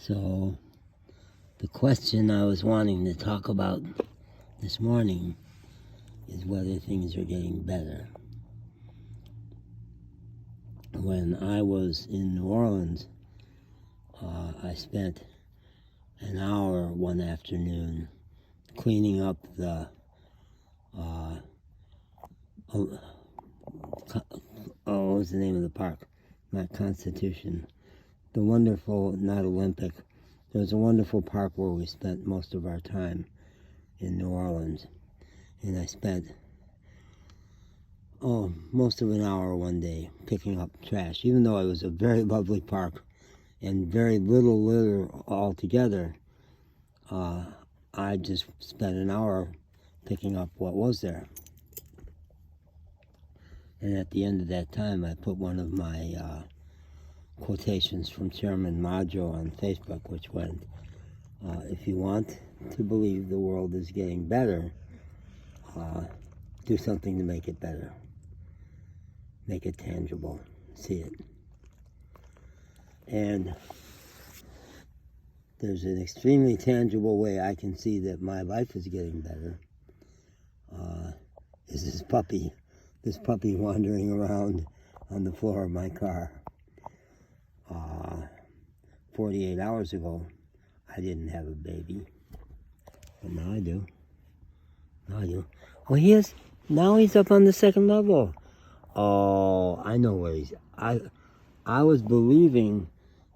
So the question I was wanting to talk about this morning is whether things are getting better. When I was in New Orleans, I spent an hour one afternoon cleaning up the what was the name of the park? Not Constitution. The wonderful, not Olympic. There was a wonderful park where we spent most of our time in New Orleans. And I spent, most of an hour one day picking up trash. Even though it was a very lovely park and very little litter altogether, I just spent an hour picking up what was there. And at the end of that time, I put one of my quotations from Chairman Maggio on Facebook, which went, if you want to believe the world is getting better, do something to make it better. Make it tangible. See it. And there's an extremely tangible way I can see that my life is getting better, is this puppy wandering around on the floor of my car. 48 hours ago, I didn't have a baby, but now I do. Oh, now he's up on the second level. Oh, I know where he's, I was believing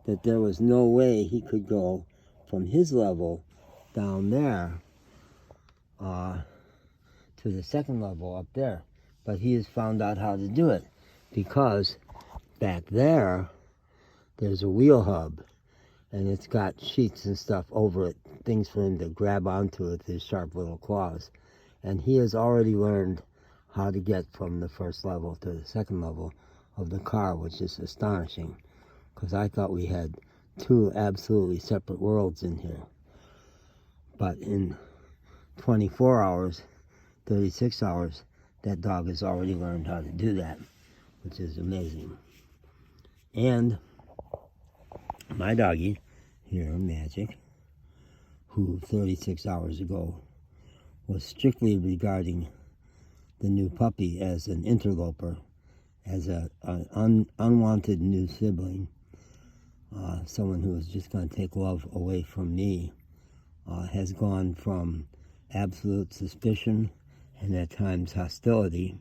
that there was no way he could go from his level down there to the second level up there. But he has found out how to do it, because back there's a wheel hub, and it's got sheets and stuff over it, things for him to grab onto with his sharp little claws. And he has already learned how to get from the first level to the second level of the car, which is astonishing, because I thought we had two absolutely separate worlds in here. But in 24 hours, 36 hours, that dog has already learned how to do that, which is amazing. And my doggie here, Magic, who 36 hours ago was strictly regarding the new puppy as an interloper, as an unwanted new sibling, someone who is just going to take love away from me, has gone from absolute suspicion and at times hostility,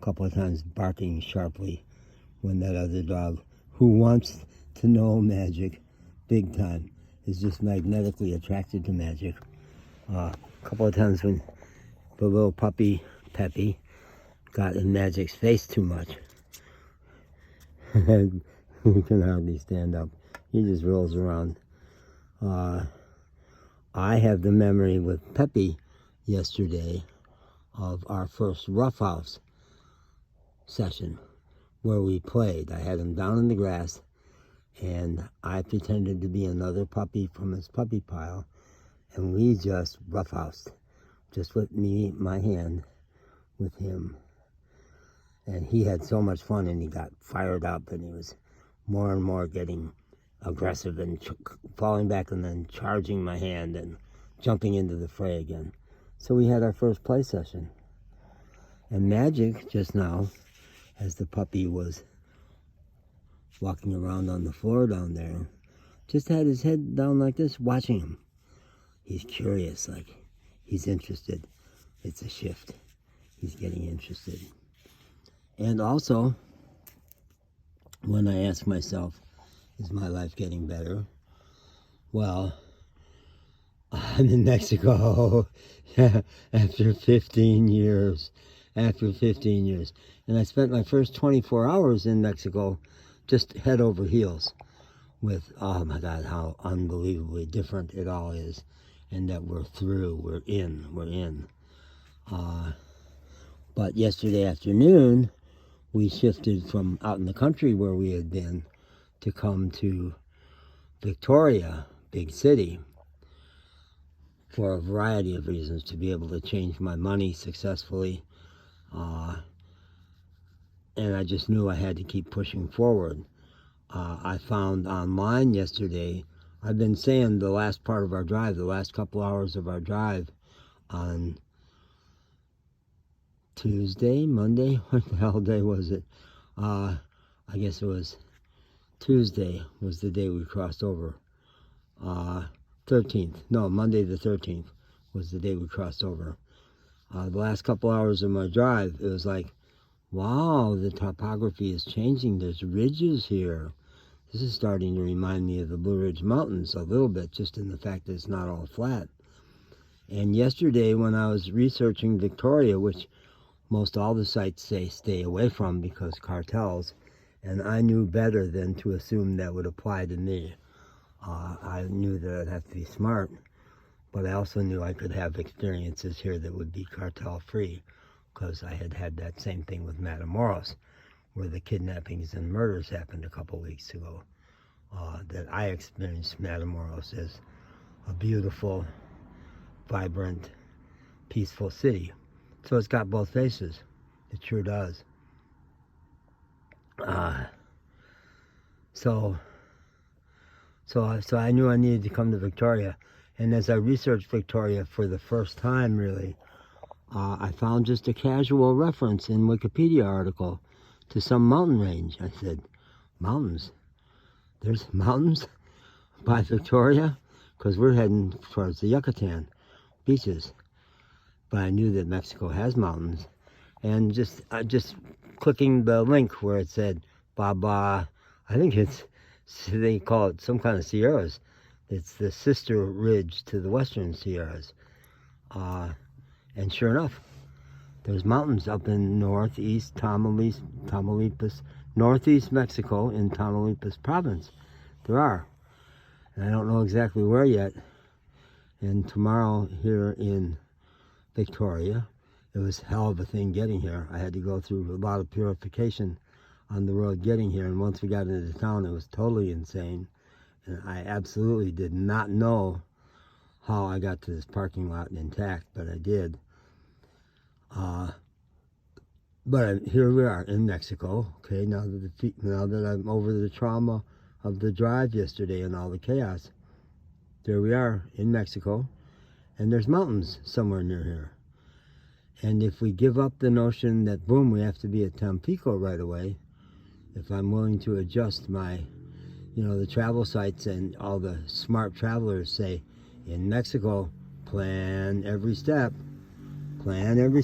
a couple of times barking sharply when that other dog, who wants to know Magic big time, is just magnetically attracted to Magic. A couple of times when the little puppy, Peppy, got in Magic's face too much. And he can hardly stand up. He just rolls around. I have the memory with Peppy yesterday of our first roughhouse session where we played. I had him down in the grass, and I pretended to be another puppy from his puppy pile, and we just roughhoused, just with me, my hand, with him. And he had so much fun, and he got fired up, and he was more and more getting aggressive and falling back and then charging my hand and jumping into the fray again. So we had our first play session. And Magic just now, as the puppy was walking around on the floor down there, just had his head down like this, watching him. He's curious, like he's interested. It's a shift. He's getting interested. And also, when I ask myself, is my life getting better? Well, I'm in Mexico after 15 years. And I spent my first 24 hours in Mexico just head over heels with, oh my God, how unbelievably different it all is. And that we're through, we're in. But yesterday afternoon, we shifted from out in the country where we had been to come to Victoria, big city, for a variety of reasons, to be able to change my money successfully. And I just knew I had to keep pushing forward. I found online yesterday I've been saying the last part of our drive, the last couple hours of our drive on Tuesday, Monday, what the hell day was it? I guess it was Tuesday was the day we crossed over. 13th, no, Monday the 13th was the day we crossed over. The last couple hours of my drive, it was like, wow, the topography is changing. There's ridges here. This is starting to remind me of the Blue Ridge Mountains a little bit, just in the fact that it's not all flat. And yesterday when I was researching Victoria, which most all the sites say stay away from because cartels, and I knew better than to assume that would apply to me. I knew that I'd have to be smart, but I also knew I could have experiences here that would be cartel-free, because I had had that same thing with Matamoros, where the kidnappings and murders happened a couple weeks ago. That I experienced Matamoros as a beautiful, vibrant, peaceful city. So it's got both faces. It sure does. So I knew I needed to come to Victoria. And as I researched Victoria for the first time, really, I found just a casual reference in Wikipedia article to some mountain range. I said, mountains? There's mountains by Victoria? Because we're heading towards the Yucatan beaches. But I knew that Mexico has mountains. And just clicking the link where it said Baba, I think they call it some kind of Sierras. It's the sister ridge to the Western Sierras. And sure enough, there's mountains up in northeast Tamaulipas, northeast Mexico in Tamaulipas province. There are. And I don't know exactly where yet. And tomorrow here in Victoria, it was a hell of a thing getting here. I had to go through a lot of purification on the road getting here. And once we got into town, it was totally insane. And I absolutely did not know how I got to this parking lot intact, but I did. But here we are in Mexico. Okay, now that I'm over the trauma of the drive yesterday and all the chaos, there we are in Mexico, and there's mountains somewhere near here. And if we give up the notion that boom, we have to be at Tampico right away, if I'm willing to adjust my, the travel sites, and all the smart travelers say, in Mexico, plan every step, plan every